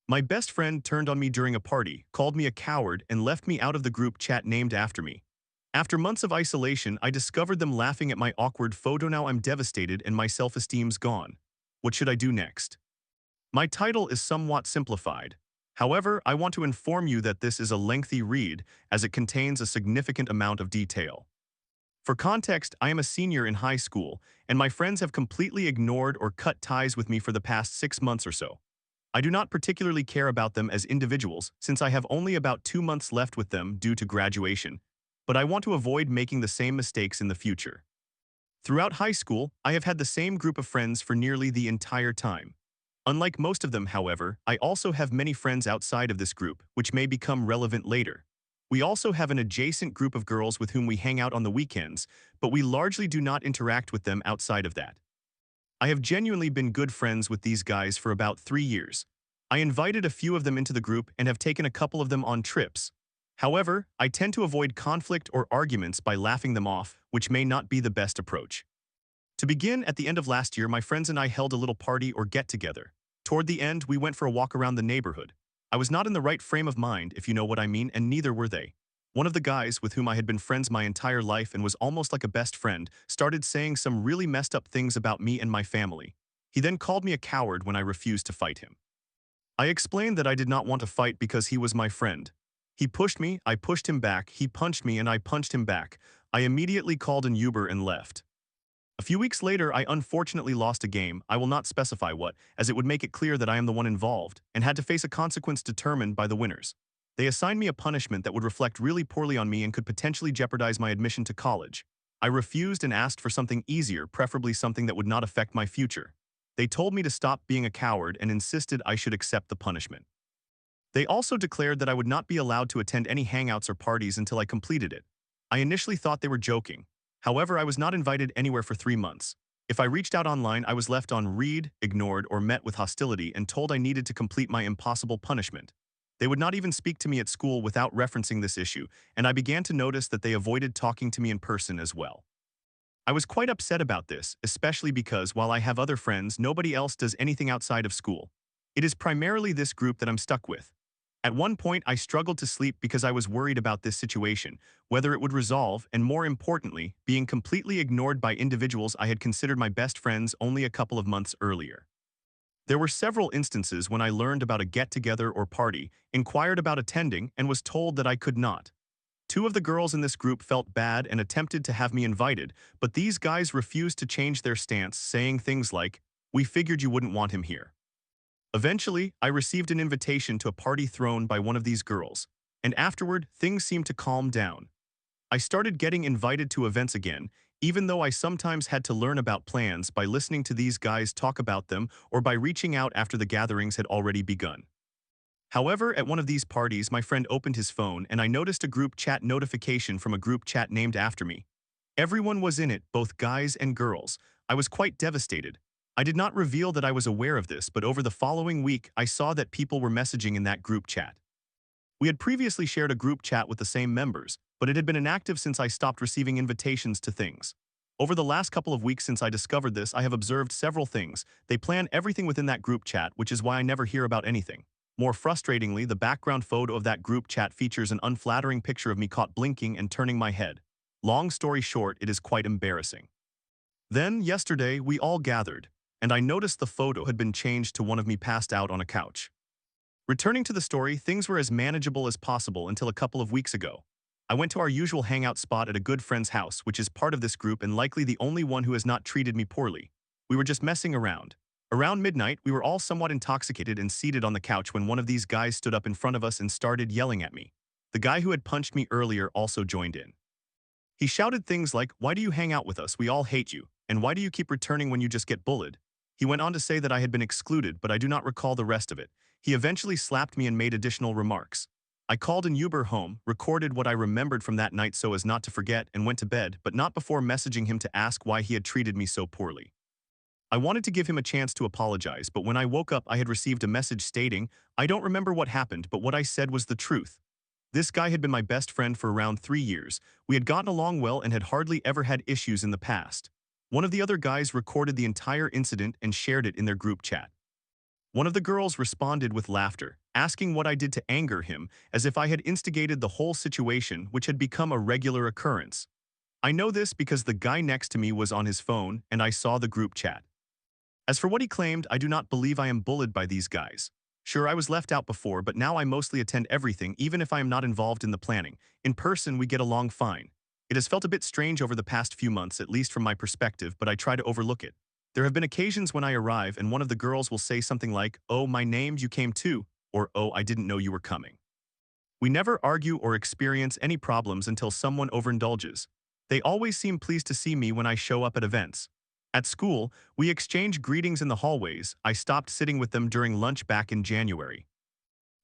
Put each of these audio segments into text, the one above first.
My best friend turned on me during a party, called me a coward, and left me out of the group chat named after me. After months of isolation, I discovered them laughing at my awkward photo. Now I'm devastated and my self-esteem's gone. What should I do next? My title is somewhat simplified. However, I want to inform you that this is a lengthy read as it contains a significant amount of detail. For context, I am a senior in high school, and my friends have completely ignored or cut ties with me for the past 6 months or so. I do not particularly care about them as individuals since I have only about 2 months left with them due to graduation, but I want to avoid making the same mistakes in the future. Throughout high school, I have had the same group of friends for nearly the entire time. Unlike most of them, however, I also have many friends outside of this group, which may become relevant later. We also have an adjacent group of girls with whom we hang out on the weekends, but we largely do not interact with them outside of that. I have genuinely been good friends with these guys for about 3 years. I invited a few of them into the group and have taken a couple of them on trips. However, I tend to avoid conflict or arguments by laughing them off, which may not be the best approach. To begin, at the end of last year, my friends and I held a little party or get-together. Toward the end, we went for a walk around the neighborhood. I was not in the right frame of mind, if you know what I mean, and neither were they. One of the guys, with whom I had been friends my entire life and was almost like a best friend, started saying some really messed up things about me and my family. He then called me a coward when I refused to fight him. I explained that I did not want to fight because he was my friend. He pushed me, I pushed him back, he punched me and I punched him back. I immediately called an Uber and left. A few weeks later, I unfortunately lost a game, I will not specify what, as it would make it clear that I am the one involved, and had to face a consequence determined by the winners. They assigned me a punishment that would reflect really poorly on me and could potentially jeopardize my admission to college. I refused and asked for something easier, preferably something that would not affect my future. They told me to stop being a coward and insisted I should accept the punishment. They also declared that I would not be allowed to attend any hangouts or parties until I completed it. I initially thought they were joking. However, I was not invited anywhere for 3 months. If I reached out online, I was left on read, ignored, or met with hostility and told I needed to complete my impossible punishment. They would not even speak to me at school without referencing this issue, and I began to notice that they avoided talking to me in person as well. I was quite upset about this, especially because while I have other friends, nobody else does anything outside of school. It is primarily this group that I'm stuck with. At one point, I struggled to sleep because I was worried about this situation, whether it would resolve, and more importantly, being completely ignored by individuals I had considered my best friends only a couple of months earlier. There were several instances when I learned about a get-together or party, inquired about attending, and was told that I could not. Two of the girls in this group felt bad and attempted to have me invited, but these guys refused to change their stance, saying things like, "We figured you wouldn't want him here." Eventually, I received an invitation to a party thrown by one of these girls, and afterward, things seemed to calm down. I started getting invited to events again, even though I sometimes had to learn about plans by listening to these guys talk about them or by reaching out after the gatherings had already begun. However, at one of these parties, my friend opened his phone and I noticed a group chat notification from a group chat named after me. Everyone was in it, both guys and girls. I was quite devastated. I did not reveal that I was aware of this, but over the following week, I saw that people were messaging in that group chat. We had previously shared a group chat with the same members, but it had been inactive since I stopped receiving invitations to things. Over the last couple of weeks since I discovered this, I have observed several things. They plan everything within that group chat, which is why I never hear about anything. More frustratingly, the background photo of that group chat features an unflattering picture of me caught blinking and turning my head. Long story short, it is quite embarrassing. Then, yesterday, we all gathered, and I noticed the photo had been changed to one of me passed out on a couch. Returning to the story, things were as manageable as possible until a couple of weeks ago. I went to our usual hangout spot at a good friend's house, which is part of this group and likely the only one who has not treated me poorly. We were just messing around. Around midnight, we were all somewhat intoxicated and seated on the couch when one of these guys stood up in front of us and started yelling at me. The guy who had punched me earlier also joined in. He shouted things like, "Why do you hang out with us? We all hate you. And why do you keep returning when you just get bullied?" He went on to say that I had been excluded, but I do not recall the rest of it. He eventually slapped me and made additional remarks. I called an Uber home, recorded what I remembered from that night so as not to forget, and went to bed, but not before messaging him to ask why he had treated me so poorly. I wanted to give him a chance to apologize, but when I woke up, I had received a message stating, "I don't remember what happened, but what I said was the truth." This guy had been my best friend for around 3 years. We had gotten along well and had hardly ever had issues in the past. One of the other guys recorded the entire incident and shared it in their group chat. One of the girls responded with laughter, asking what I did to anger him, as if I had instigated the whole situation, which had become a regular occurrence. I know this because the guy next to me was on his phone and I saw the group chat. As for what he claimed, I do not believe I am bullied by these guys. Sure, I was left out before, but now I mostly attend everything, even if I am not involved in the planning. In person, we get along fine. It has felt a bit strange over the past few months, at least from my perspective, but I try to overlook it. There have been occasions when I arrive and one of the girls will say something like, "Oh, my name, you came too," or "Oh, I didn't know you were coming." We never argue or experience any problems until someone overindulges. They always seem pleased to see me when I show up at events. At school, we exchange greetings in the hallways. I stopped sitting with them during lunch back in January.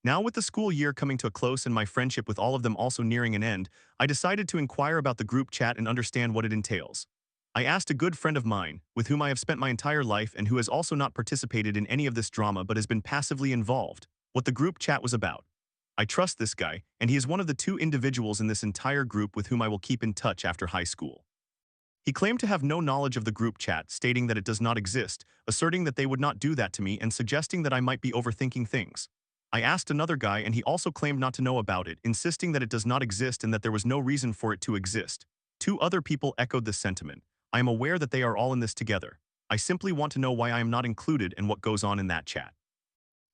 Now with the school year coming to a close and my friendship with all of them also nearing an end, I decided to inquire about the group chat and understand what it entails. I asked a good friend of mine, with whom I have spent my entire life and who has also not participated in any of this drama but has been passively involved, what the group chat was about. I trust this guy, and he is one of the two individuals in this entire group with whom I will keep in touch after high school. He claimed to have no knowledge of the group chat, stating that it does not exist, asserting that they would not do that to me and suggesting that I might be overthinking things. I asked another guy and he also claimed not to know about it, insisting that it does not exist and that there was no reason for it to exist. Two other people echoed this sentiment. I am aware that they are all in this together. I simply want to know why I am not included and what goes on in that chat.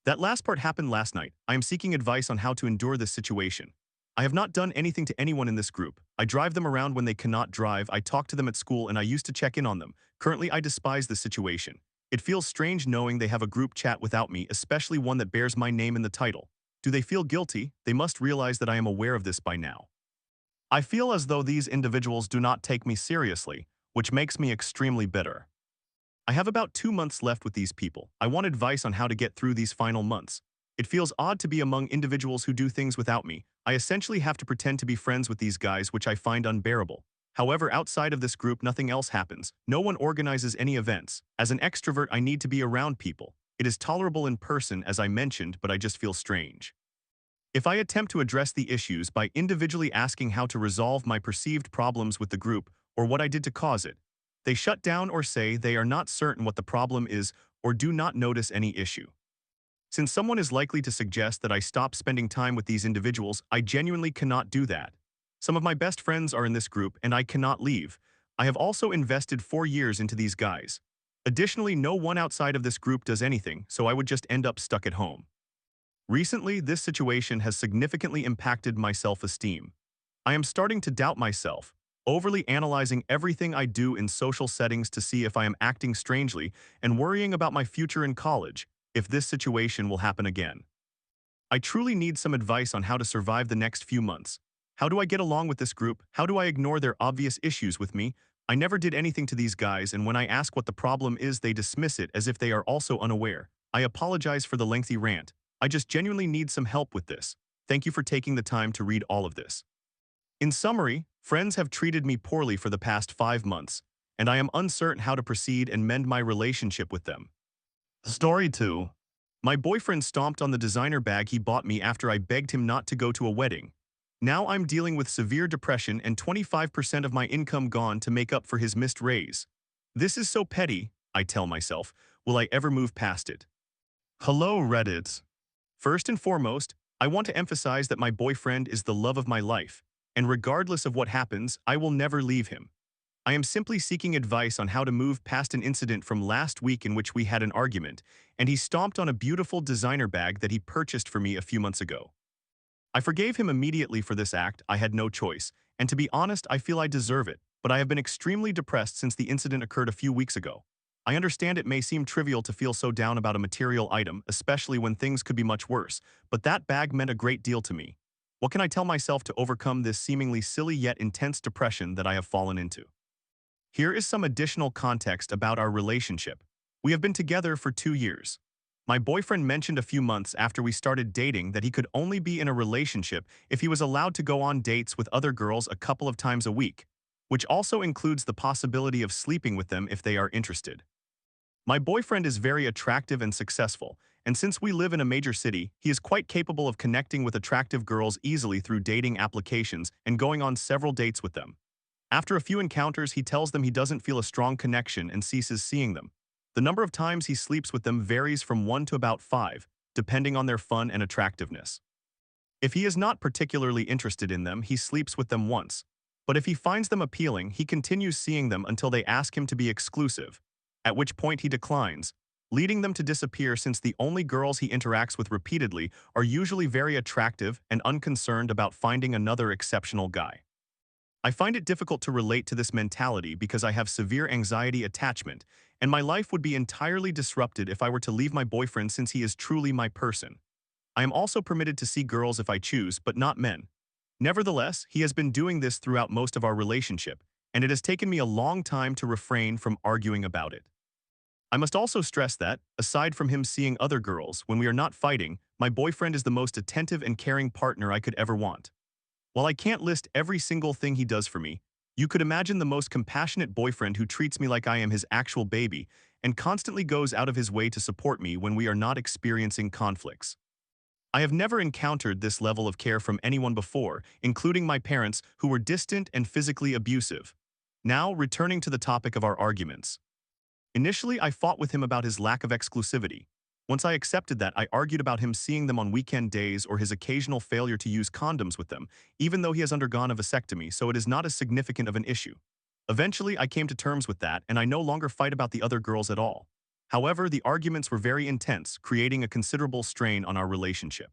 That last part happened last night. I am seeking advice on how to endure this situation. I have not done anything to anyone in this group. I drive them around when they cannot drive, I talk to them at school, and I used to check in on them. Currently, I despise this situation. It feels strange knowing they have a group chat without me, especially one that bears my name in the title. Do they feel guilty? They must realize that I am aware of this by now. I feel as though these individuals do not take me seriously, which makes me extremely bitter. I have about 2 months left with these people. I want advice on how to get through these final months. It feels odd to be among individuals who do things without me. I essentially have to pretend to be friends with these guys, which I find unbearable. However, outside of this group, nothing else happens. No one organizes any events. As an extrovert, I need to be around people. It is tolerable in person, as I mentioned, but I just feel strange. If I attempt to address the issues by individually asking how to resolve my perceived problems with the group or what I did to cause it, they shut down or say they are not certain what the problem is or do not notice any issue. Since someone is likely to suggest that I stop spending time with these individuals, I genuinely cannot do that. Some of my best friends are in this group and I cannot leave. I have also invested 4 years into these guys. Additionally, no one outside of this group does anything, so I would just end up stuck at home. Recently, this situation has significantly impacted my self-esteem. I am starting to doubt myself, overly analyzing everything I do in social settings to see if I am acting strangely and worrying about my future in college, if this situation will happen again. I truly need some advice on how to survive the next few months. How do I get along with this group? How do I ignore their obvious issues with me? I never did anything to these guys, and when I ask what the problem is, they dismiss it as if they are also unaware. I apologize for the lengthy rant. I just genuinely need some help with this. Thank you for taking the time to read all of this. In summary, friends have treated me poorly for the past 5 months, and I am uncertain how to proceed and mend my relationship with them. Story 2. My boyfriend stomped on the designer bag he bought me after I begged him not to go to a wedding. Now I'm dealing with severe depression and 25% of my income gone to make up for his missed raise. This is so petty, I tell myself. Will I ever move past it? Hello, Reddit. First and foremost, I want to emphasize that my boyfriend is the love of my life, and regardless of what happens, I will never leave him. I am simply seeking advice on how to move past an incident from last week in which we had an argument, and he stomped on a beautiful designer bag that he purchased for me a few months ago. I forgave him immediately for this act. I had no choice, and to be honest, I feel I deserve it, but I have been extremely depressed since the incident occurred a few weeks ago. I understand it may seem trivial to feel so down about a material item, especially when things could be much worse, but that bag meant a great deal to me. What can I tell myself to overcome this seemingly silly yet intense depression that I have fallen into? Here is some additional context about our relationship. We have been together for 2 years. My boyfriend mentioned a few months after we started dating that he could only be in a relationship if he was allowed to go on dates with other girls a couple of times a week, which also includes the possibility of sleeping with them if they are interested. My boyfriend is very attractive and successful, and since we live in a major city, he is quite capable of connecting with attractive girls easily through dating applications and going on several dates with them. After a few encounters, he tells them he doesn't feel a strong connection and ceases seeing them. The number of times he sleeps with them varies from 1 to about 5, depending on their fun and attractiveness. If he is not particularly interested in them, he sleeps with them once. But if he finds them appealing, he continues seeing them until they ask him to be exclusive, at which point he declines, leading them to disappear since the only girls he interacts with repeatedly are usually very attractive and unconcerned about finding another exceptional guy. I find it difficult to relate to this mentality because I have severe anxiety attachment, and my life would be entirely disrupted if I were to leave my boyfriend since he is truly my person. I am also permitted to see girls if I choose, but not men. Nevertheless, he has been doing this throughout most of our relationship, and it has taken me a long time to refrain from arguing about it. I must also stress that, aside from him seeing other girls, when we are not fighting, my boyfriend is the most attentive and caring partner I could ever want. While I can't list every single thing he does for me, you could imagine the most compassionate boyfriend who treats me like I am his actual baby and constantly goes out of his way to support me when we are not experiencing conflicts. I have never encountered this level of care from anyone before, including my parents, who were distant and physically abusive. Now, returning to the topic of our arguments. Initially, I fought with him about his lack of exclusivity. Once I accepted that, I argued about him seeing them on weekend days or his occasional failure to use condoms with them, even though he has undergone a vasectomy, so it is not as significant of an issue. Eventually, I came to terms with that, and I no longer fight about the other girls at all. However, the arguments were very intense, creating a considerable strain on our relationship.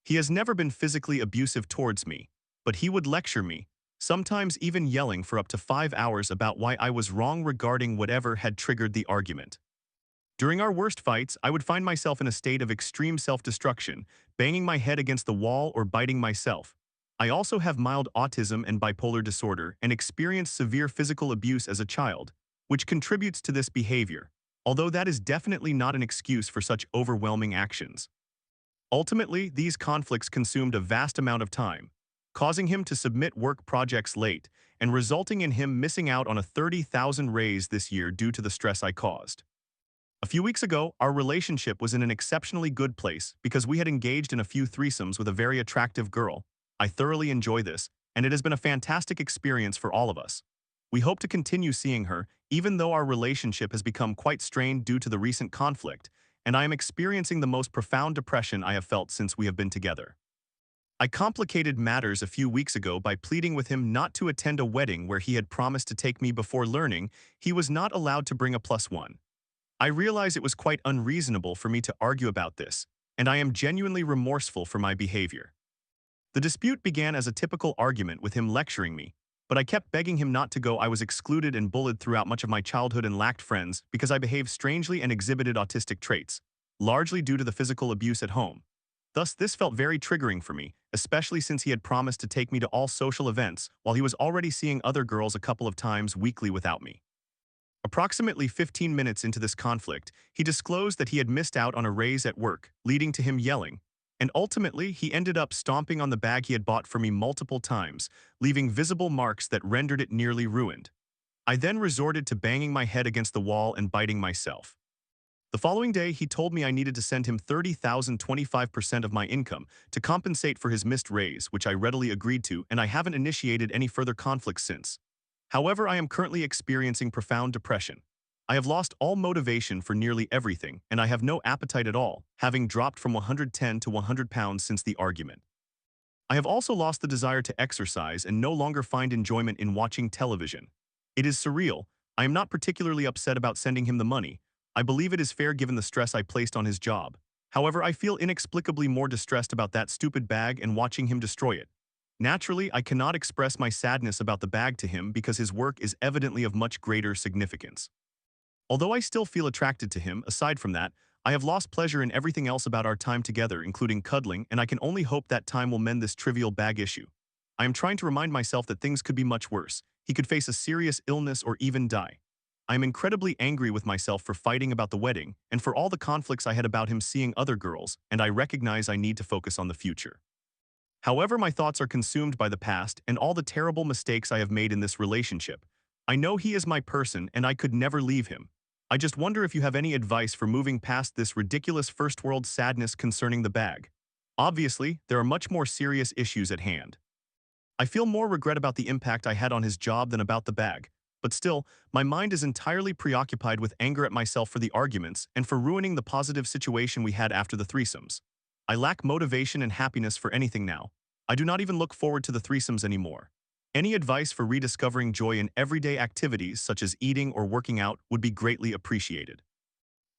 He has never been physically abusive towards me, but he would lecture me, sometimes even yelling for up to 5 hours about why I was wrong regarding whatever had triggered the argument. During our worst fights, I would find myself in a state of extreme self-destruction, banging my head against the wall or biting myself. I also have mild autism and bipolar disorder and experienced severe physical abuse as a child, which contributes to this behavior, although that is definitely not an excuse for such overwhelming actions. Ultimately, these conflicts consumed a vast amount of time, causing him to submit work projects late and resulting in him missing out on a 30,000 raise this year due to the stress I caused. A few weeks ago, our relationship was in an exceptionally good place because we had engaged in a few threesomes with a very attractive girl. I thoroughly enjoy this, and it has been a fantastic experience for all of us. We hope to continue seeing her, even though our relationship has become quite strained due to the recent conflict, and I am experiencing the most profound depression I have felt since we have been together. I complicated matters a few weeks ago by pleading with him not to attend a wedding where he had promised to take me before learning he was not allowed to bring a +1. I realize it was quite unreasonable for me to argue about this, and I am genuinely remorseful for my behavior. The dispute began as a typical argument with him lecturing me, but I kept begging him not to go. I was excluded and bullied throughout much of my childhood and lacked friends because I behaved strangely and exhibited autistic traits, largely due to the physical abuse at home. Thus, this felt very triggering for me, especially since he had promised to take me to all social events while he was already seeing other girls a couple of times weekly without me. Approximately 15 minutes into this conflict, he disclosed that he had missed out on a raise at work, leading to him yelling, and ultimately he ended up stomping on the bag he had bought for me multiple times, leaving visible marks that rendered it nearly ruined. I then resorted to banging my head against the wall and biting myself. The following day, he told me I needed to send him $30,000, 25% of my income, to compensate for his missed raise, which I readily agreed to, and I haven't initiated any further conflicts since. However, I am currently experiencing profound depression. I have lost all motivation for nearly everything, and I have no appetite at all, having dropped from 110 to 100 pounds since the argument. I have also lost the desire to exercise and no longer find enjoyment in watching television. It is surreal. I am not particularly upset about sending him the money. I believe it is fair given the stress I placed on his job. However, I feel inexplicably more distressed about that stupid bag and watching him destroy it. Naturally, I cannot express my sadness about the bag to him because his work is evidently of much greater significance. Although I still feel attracted to him, aside from that, I have lost pleasure in everything else about our time together, including cuddling, and I can only hope that time will mend this trivial bag issue. I am trying to remind myself that things could be much worse. He could face a serious illness or even die. I am incredibly angry with myself for fighting about the wedding and for all the conflicts I had about him seeing other girls, and I recognize I need to focus on the future. However, my thoughts are consumed by the past and all the terrible mistakes I have made in this relationship. I know he is my person and I could never leave him. I just wonder if you have any advice for moving past this ridiculous first-world sadness concerning the bag. Obviously, there are much more serious issues at hand. I feel more regret about the impact I had on his job than about the bag, but still, my mind is entirely preoccupied with anger at myself for the arguments and for ruining the positive situation we had after the threesomes. I lack motivation and happiness for anything now. I do not even look forward to the threesomes anymore. Any advice for rediscovering joy in everyday activities such as eating or working out would be greatly appreciated.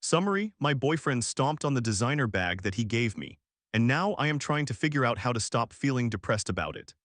Summary: my boyfriend stomped on the designer bag that he gave me, and now I am trying to figure out how to stop feeling depressed about it.